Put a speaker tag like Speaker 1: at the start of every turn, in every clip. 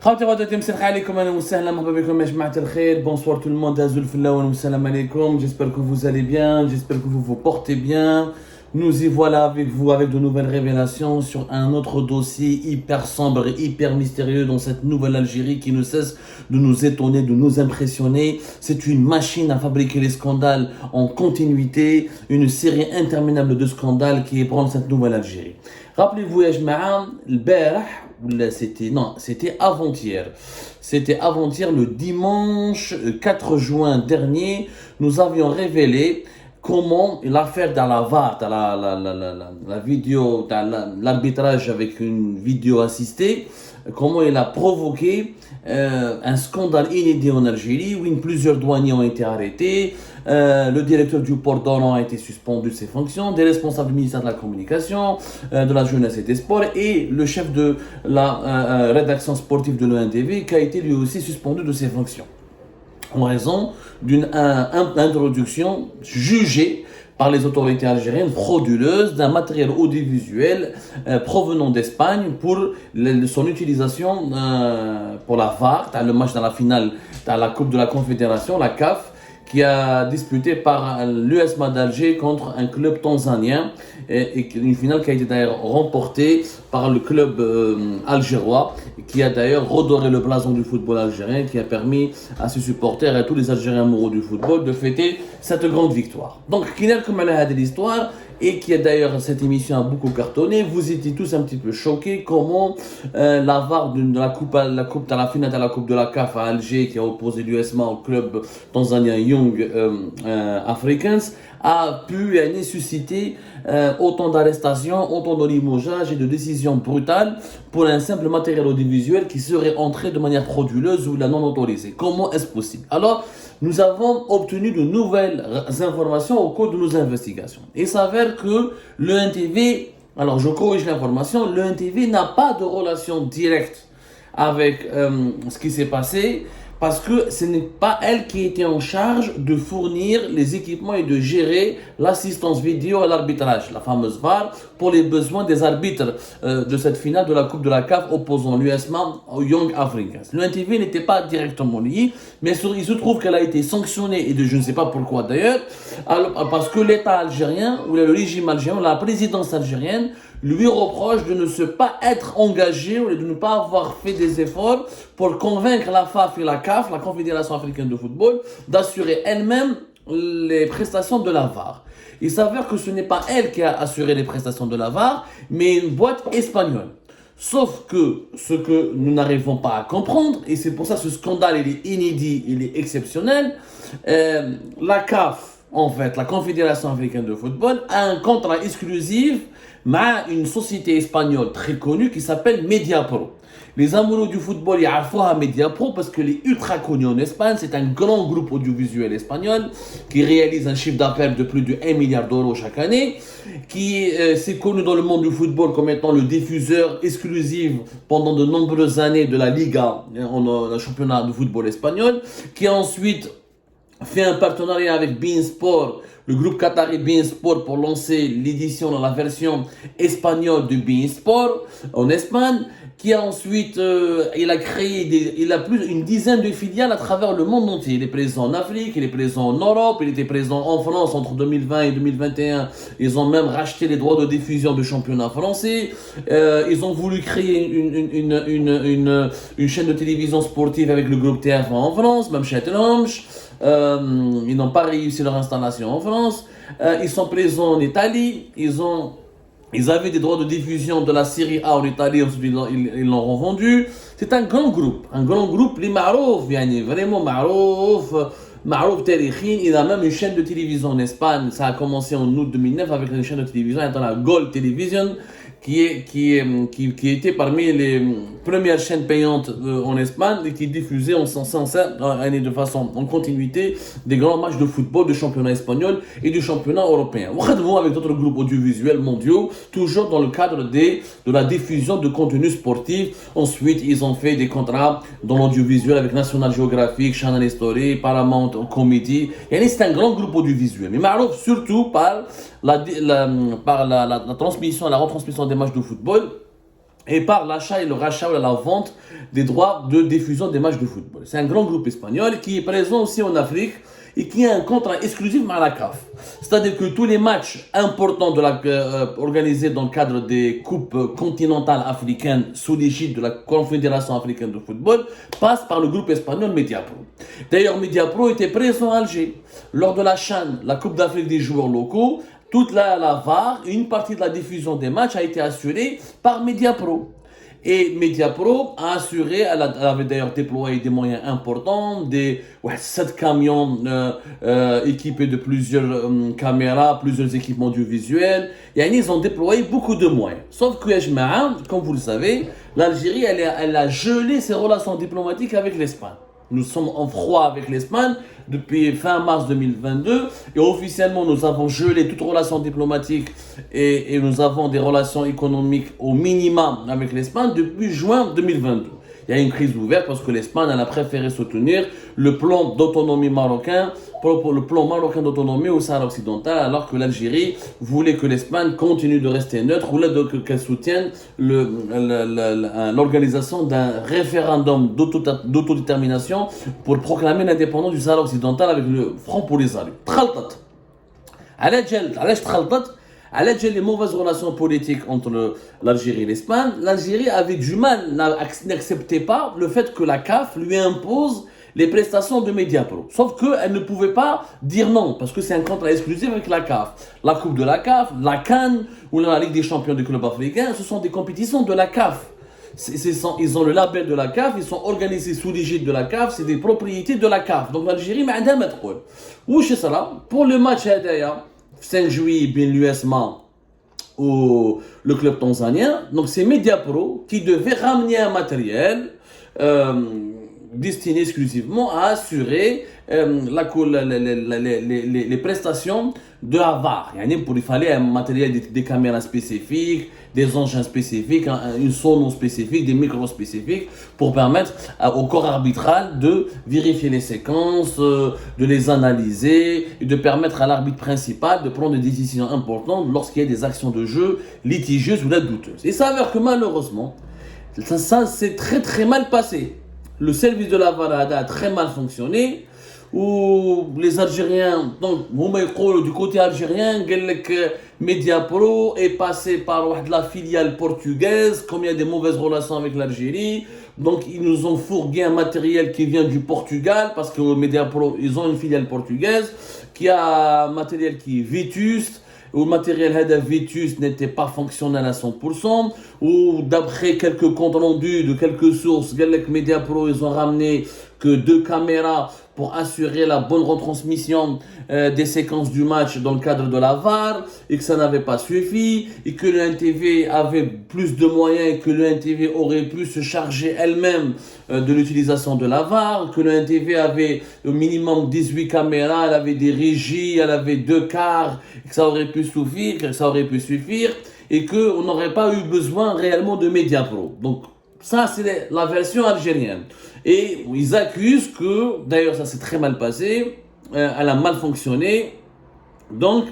Speaker 1: خواتي وخواتاتي مساء عليكم اهلا وسهلا مرحبا بكم يا جماعه الخير. Bonsoir tout le monde, Azul Fillaoun wa salam alaikum. J'espère que vous allez bien, j'espère que vous vous portez bien. Nous y voilà avec vous avec de nouvelles révélations sur un autre dossier hyper sombre et hyper mystérieux dans cette nouvelle Algérie qui ne cesse de nous étonner, de nous impressionner. C'est une machine à fabriquer les scandales en continuité, une série interminable de scandales qui ébranle cette nouvelle Algérie. Rappelez-vous يا جماعه البارح ولا c'était avant-hier. C'était avant-hier, le dimanche 4 juin dernier, nous avions révélé comment l'affaire dans la VAR, dans la vidéo, dans l'arbitrage avec une vidéo assistée, comment il a provoqué un scandale inédit en Algérie où plusieurs douaniers ont été arrêtés, le directeur du port d'Oran a été suspendu de ses fonctions, des responsables du ministère de la Communication, de la Jeunesse et des Sports et le chef de la rédaction sportive de l'ONTV qui a été lui aussi suspendu de ses fonctions en raison d'une introduction jugée par les autorités algériennes frauduleuse d'un matériel audiovisuel provenant d'Espagne pour son utilisation pour la VAR, dans le match dans la finale dans la Coupe de la Confédération, la CAF, qui a disputé par l'USMA d'Alger contre un club tanzanien et une finale qui a été d'ailleurs remportée par le club algérois qui a d'ailleurs redoré le blason du football algérien, qui a permis à ses supporters et à tous les Algériens amoureux du football de fêter cette grande victoire. Donc, qui n'a comme l'histoire et qui a d'ailleurs cette émission a beaucoup cartonné. Vous étiez tous un petit peu choqués comment la VAR de la coupe dans la finale de la Coupe de la CAF à Alger qui a opposé l'USMA au club tanzanien Young Africans a pu susciter autant d'arrestations, autant de limogeages et de décisions brutales pour un simple matériel audiovisuel qui serait entré de manière frauduleuse ou non autorisée. Comment est-ce possible? Alors, nous avons obtenu de nouvelles informations au cours de nos investigations. Il s'avère que le NTV, alors je corrige l'information, le NTV n'a pas de relation directe avec ce qui s'est passé, parce que ce n'est pas elle qui était en charge de fournir les équipements et de gérer l'assistance vidéo à l'arbitrage, la fameuse VAR, pour les besoins des arbitres de cette finale de la Coupe de la CAF opposant l'USMA au Young Africans. Le NTV n'était pas directement lié, mais il se trouve qu'elle a été sanctionnée, et je ne sais pas pourquoi d'ailleurs, parce que l'État algérien, ou le régime algérien, la présidence algérienne, lui reproche de ne pas être engagé ou de ne pas avoir fait des efforts pour convaincre la FAF et la CAF, la Confédération africaine de football, d'assurer elle-même les prestations de la VAR. Il s'avère que ce n'est pas elle qui a assuré les prestations de la VAR, mais une boîte espagnole. Sauf que ce que nous n'arrivons pas à comprendre, et c'est pour ça que ce scandale il est inédit, il est exceptionnel, la CAF, en fait, la Confédération africaine de football, a un contrat exclusif avec une société espagnole très connue qui s'appelle Mediapro. Les amoureux du football, ils savent Mediapro parce que les ultra connus en Espagne, c'est un grand groupe audiovisuel espagnol qui réalise un chiffre d'affaires de plus de 1 milliard d'euros chaque année, qui s'est connu dans le monde du football comme étant le diffuseur exclusif pendant de nombreuses années de la Liga, le championnat de football espagnol, qui a ensuite fait un partenariat avec beIN Sport, le groupe qatari beIN Sport, pour lancer l'édition dans la version espagnole de beIN Sport en Espagne, qui a ensuite, il a plus une dizaine de filiales à travers le monde entier. Il est présent en Afrique, il est présent en Europe, il était présent en France entre 2020 et 2021. Ils ont même racheté les droits de diffusion du championnat français. Ils ont voulu créer une chaîne de télévision sportive avec le groupe TF1 en France, même chez Telomch. Ils n'ont pas réussi leur installation en France. Ils sont présents en Italie. Ils avaient des droits de diffusion de la série A en Italie, ensuite ils l'ont revendu. C'est un grand groupe, les Marouf, vraiment Marouf Terichin. Il a même une chaîne de télévision en Espagne. Ça a commencé en août 2009 avec une chaîne de télévision, la Gold Television, qui était parmi les premières chaînes payantes en Espagne et qui diffusait de façon en continuité des grands matchs de football du championnat espagnol et du championnat européen. Avec d'autres groupes audiovisuels mondiaux, toujours dans le cadre de la diffusion de contenu sportif. Ensuite, ils ont fait des contrats dans l'audiovisuel avec National Geographic, Channel History, Paramount Comedy. C'est un grand groupe audiovisuel, mais Marouf surtout par la transmission, la retransmission des matchs de football et par l'achat et le rachat ou la vente des droits de diffusion des matchs de football. C'est un grand groupe espagnol qui est présent aussi en Afrique et qui a un contrat exclusif avec la CAF. C'est-à-dire que tous les matchs importants organisés dans le cadre des coupes continentales africaines sous l'égide de la Confédération africaine de football passent par le groupe espagnol Mediapro. D'ailleurs, Mediapro était présent à Alger lors de la CHAN, la Coupe d'Afrique des joueurs locaux. Toute la VAR, une partie de la diffusion des matchs a été assurée par Mediapro. Et Mediapro a assuré, elle avait d'ailleurs déployé des moyens importants, 7 camions équipés de plusieurs caméras, plusieurs équipements audiovisuels. Et ils ont déployé beaucoup de moyens. Sauf que, comme vous le savez, l'Algérie, elle a gelé ses relations diplomatiques avec l'Espagne. Nous sommes en froid avec l'Espagne depuis fin mars 2022 et officiellement nous avons gelé toute relation diplomatique et nous avons des relations économiques au minimum avec l'Espagne depuis juin 2022. Il y a une crise ouverte parce que l'Espagne elle a préféré soutenir le plan d'autonomie marocain, le plan marocain d'autonomie au Sahara occidental, alors que l'Algérie voulait que l'Espagne continue de rester neutre ou qu'elle soutienne l'organisation d'un référendum d'autodétermination pour proclamer l'indépendance du Sahara occidental avec le Front Polisario. تخلطت علاش تخلطت على les mauvaises relations politiques entre l'Algérie et l'Espagne. L'Algérie avait du mal, n'acceptait pas le fait que la CAF lui impose les prestations de Mediapro. Sauf qu'elle ne pouvait pas dire non, parce que c'est un contrat exclusif avec la CAF. La Coupe de la CAF, la CAN ou la Ligue des champions du club africain, ce sont des compétitions de la CAF. Ils ont le label de la CAF, ils sont organisés sous l'égide de la CAF, c'est des propriétés de la CAF. Donc l'Algérie, mais عندها ما تقول. وش صرا pour le match هدايا 5 juillet بين l'USMA ou le club tanzanien. Donc c'est Mediapro qui devait ramener un matériel destiné exclusivement à assurer les prestations de la VAR. Il fallait un matériel, des caméras spécifiques, des engins spécifiques, une sono spécifique, des micros spécifiques pour permettre au corps arbitral de vérifier les séquences, de les analyser et de permettre à l'arbitre principal de prendre des décisions importantes lorsqu'il y a des actions de jeu litigieuses ou douteuses. Il s'avère que malheureusement, ça s'est très très mal passé. Le service de la VAR a très mal fonctionné, où les Algériens, donc du côté algérien, Mediapro est passé par la filiale portugaise, comme il y a des mauvaises relations avec l'Algérie, donc ils nous ont fourgué un matériel qui vient du Portugal, parce que Mediapro, ils ont une filiale portugaise, qui a un matériel qui est vétuste, où le matériel vétus n'était pas fonctionnel à 100%, ou d'après quelques comptes rendus de quelques sources, Mediapro, ils ont ramené que 2 caméras pour assurer la bonne retransmission des séquences du match dans le cadre de la VAR, et que ça n'avait pas suffi, et que le NTV avait plus de moyens, et que le NTV aurait pu se charger elle-même de l'utilisation de la VAR, que le NTV avait au minimum 18 caméras, elle avait des régies, elle avait 2 quarts, que ça aurait pu suffire, et qu'on n'aurait pas eu besoin réellement de Mediapro. Donc ça, c'est la version algérienne. Et ils accusent que, d'ailleurs ça s'est très mal passé, elle a mal fonctionné. Donc,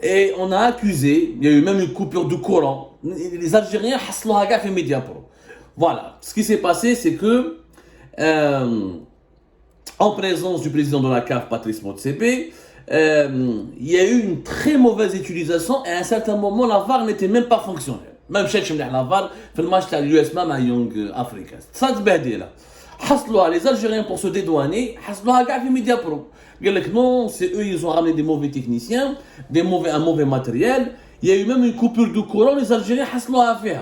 Speaker 1: et on a accusé, il y a eu même une coupure de courant. Les Algériens hasloha fait Mediapro. Voilà, ce qui s'est passé, c'est que, en présence du président de la CAF, Patrice Motsepe, il y a eu une très mauvaise utilisation et à un certain moment, la VAR n'était même pas fonctionnelle. Même chez la VAR, dans le match de l'USMA avec Young Africa. Ça se bête là. Les Algériens, pour se dédouaner, hasloha fait Mediapro. Non, c'est eux, ils ont ramené des mauvais techniciens, un mauvais matériel. Il y a eu même une coupure de courant, les Algériens hasloha fait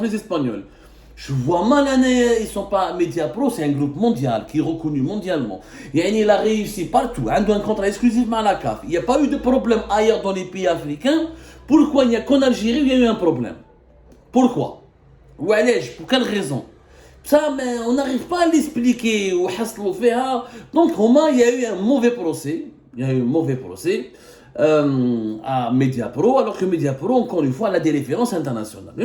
Speaker 1: les Espagnols. Je vois mal, ils sont pas Mediapro, c'est un groupe mondial qui est reconnu mondialement. Il a réussi partout, il a un contrat exclusif avec la CAF. Il n'y a pas eu de problème ailleurs dans les pays africains. Pourquoi il n'y a qu'en Algérie où il y a eu un problème? Pourquoi? Ou allez, pour quelle raison? Ça, mais on n'arrive pas à l'expliquer. Donc, il y a eu un mauvais procès. À Mediapro, alors que Mediapro, encore une fois, elle a des références internationales. Mais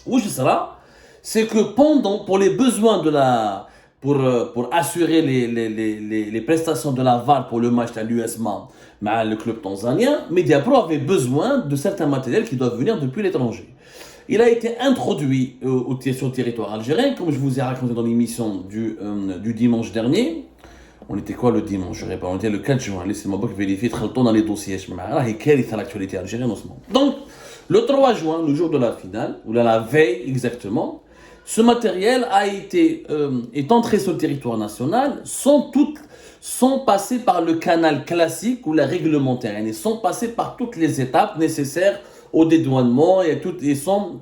Speaker 1: où je serai, c'est que pour les besoins de pour assurer les prestations de la VAR pour le match à l'USMA, le club tanzanien, Mediapro avait besoin de certains matériels qui doivent venir depuis l'étranger. il a été introduit sur le territoire algérien, comme je vous ai raconté dans l'émission du dimanche dernier. On était quoi le dimanche? Je répète, on était le 4 juin. Laissez-moi vérifier très tôt dans les dossiers. Et quelle est l'actualité algérienne en ce moment? Donc, le 3 juin, le jour de la finale, ou la veille exactement, ce matériel est entré sur le territoire national sans passer par le canal classique ou la réglementaire. Ils sont passés par toutes les étapes nécessaires au dédouanement et sans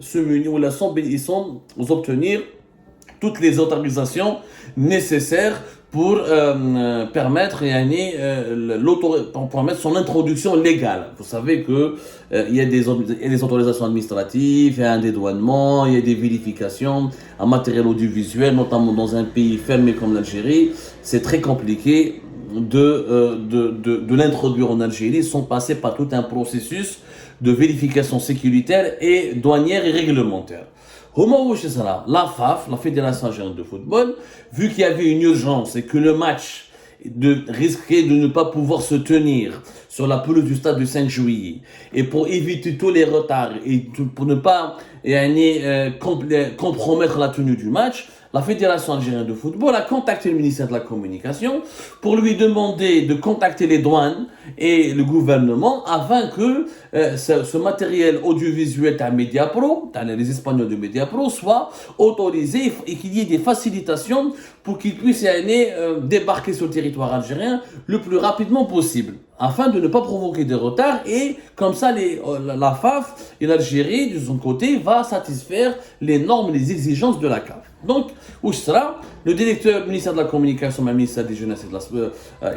Speaker 1: obtenir toutes les autorisations nécessaires pour permettre son introduction légale. Vous savez que il y a des autorisations administratives, il y a un dédouanement, il y a des vérifications en matériel audiovisuel, notamment dans un pays fermé comme l'Algérie. C'est très compliqué de l'introduire en Algérie sans passer par tout un processus de vérification sécuritaire et douanière et réglementaire. La FAF, la Fédération Algérienne de Football, vu qu'il y avait une urgence et que le match risquait de ne pas pouvoir se tenir sur la pelouse du stade du 5 juillet, et pour éviter tous les retards et pour ne pas compromettre la tenue du match, la Fédération Algérienne de Football a contacté le ministère de la Communication pour lui demander de contacter les douanes et le gouvernement afin que ce matériel audiovisuel à Mediapro, les Espagnols de Mediapro, soit autorisé et qu'il y ait des facilitations pour qu'ils puissent débarquer sur le territoire algérien le plus rapidement possible, afin de ne pas provoquer de retard, et comme ça la FAF et l'Algérie de son côté va satisfaire les normes et les exigences de la CAF. Donc, où sera le directeur du ministère de la Communication, le ministère des Jeunesses et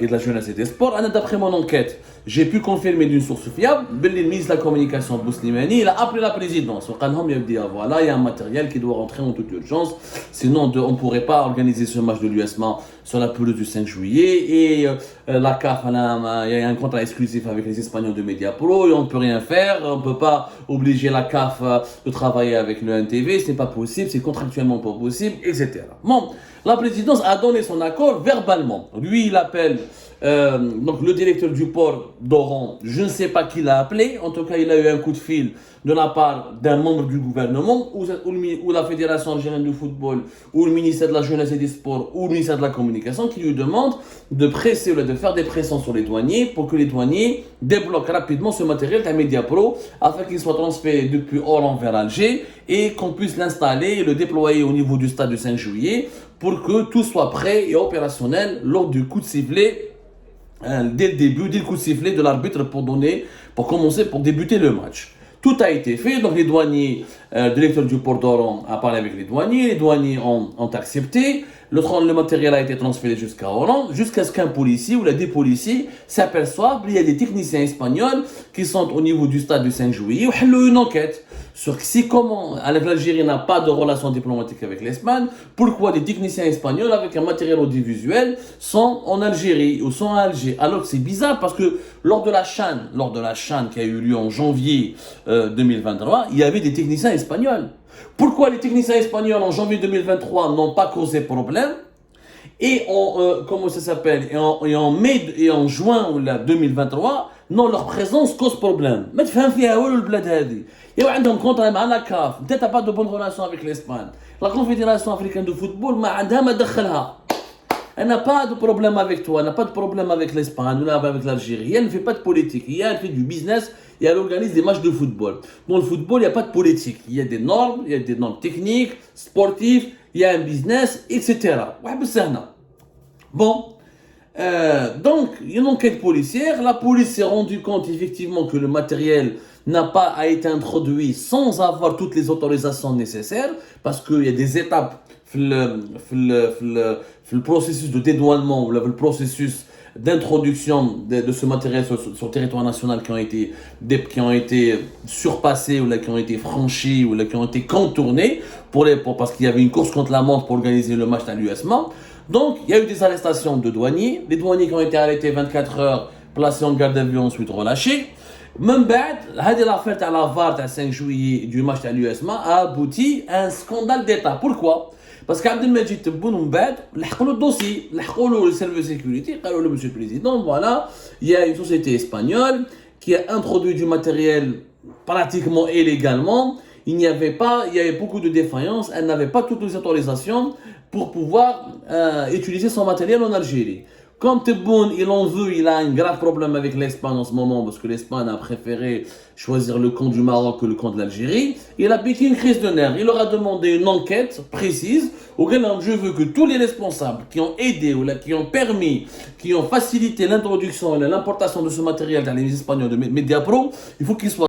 Speaker 1: de la Jeunesse et des Sports. D'après mon enquête, j'ai pu confirmer d'une source fiable, le ministre de la Communication, Bouslimani, il a appelé la présidence. Il a dit, voilà, il y a un matériel qui doit rentrer en toute urgence, sinon on ne pourrait pas organiser ce match de l'USMA sur la pelouse du 5 juillet, et la CAF, il y a un contrat exclusif avec les Espagnols de Mediapro, et on ne peut rien faire, on ne peut pas obliger la CAF de travailler avec le NTV, ce n'est pas possible, c'est contractuellement pas possible, etc. Bon, la présidence a donné son accord verbalement. Lui, il appelle donc le directeur du port d'Oran, je ne sais pas qui l'a appelé, en tout cas il a eu un coup de fil de la part d'un membre du gouvernement, ou la Fédération Algérienne de Football, ou le ministère de la Jeunesse et des Sports, ou le ministère de la Communication, qui lui demande de faire des pressions sur les douaniers pour que les douaniers débloquent rapidement ce matériel à Mediapro afin qu'il soit transféré depuis Oran vers Alger et qu'on puisse l'installer et le déployer au niveau du stade du 5 juillet pour que tout soit prêt et opérationnel lors du coup de sifflet, dès le coup de sifflet de l'arbitre pour débuter le match. Tout a été fait, donc les douaniers, le directeur du port d'Oran a parlé avec les douaniers ont accepté, le matériel a été transféré jusqu'à Oran, jusqu'à ce qu'un policier ou des policiers s'aperçoivent qu'il y a des techniciens espagnols qui sont au niveau du stade du 5 juillet, où ils ont une enquête sur comment l'Algérie n'a pas de relation diplomatique avec l'Espagne, pourquoi des techniciens espagnols avec un matériel audiovisuel sont en Algérie ou sont à Alger. Alors que c'est bizarre parce que lors de la CHAN qui a eu lieu en janvier 2023, il y avait des techniciens espagnols. Pourquoi les techniciens espagnols en janvier 2023 n'ont pas causé problème et en juin 2023 non, leur présence cause problème. Mais tu fais un fiaoul le bled hadi. Il y a un contrat avec la CAF. Peut-être pas de bonne relation avec l'Espagne. La Confédération africaine de football, elle n'a pas de problème avec toi, elle n'a pas de problème avec l'Espagne ou avec l'Algérie. Elle ne fait pas de politique. Elle fait du business et elle organise des matchs de football. Dans le football, il n'y a pas de politique. Il y a des normes techniques, sportives, il y a un business, etc. Bon. Donc, il y a une enquête policière. La police s'est rendue compte effectivement que le matériel n'a pas été introduit sans avoir toutes les autorisations nécessaires, parce qu'il y a des étapes le processus de dédouanement ou le processus d'introduction de ce matériel sur le territoire national qui ont été surpassés ou qui ont été franchis ou qui ont été contournés parce qu'il y avait une course contre la montre pour organiser le match à l'USMA. Donc, il y a eu des arrestations de douaniers. Les douaniers qui ont été arrêtés 24 heures, placés en garde à vue, ensuite relâchés. Même l'affaire à la VAR à 5 juillet du match à l'USMA a abouti à un scandale d'État. Pourquoi? Parce qu'Abdelmajid Tebboune Mbad, le dossier, le service de sécurité, le monsieur le président, voilà, il y a une société espagnole qui a introduit du matériel pratiquement illégalement il y avait beaucoup de défaillances, elle n'avait pas toutes les autorisations pour pouvoir utiliser son matériel en Algérie. Comme Tebboune, il en veut, il a un grave problème avec l'Espagne en ce moment, parce que l'Espagne a préféré choisir le camp du Maroc que le camp de l'Algérie. Il a piqué une crise de nerfs. Il leur a demandé une enquête précise, auquel je veux que tous les responsables qui ont aidé, ou qui ont permis, qui ont facilité l'introduction et l'importation de ce matériel dans les Espagnols de Mediapro, il faut qu'ils soient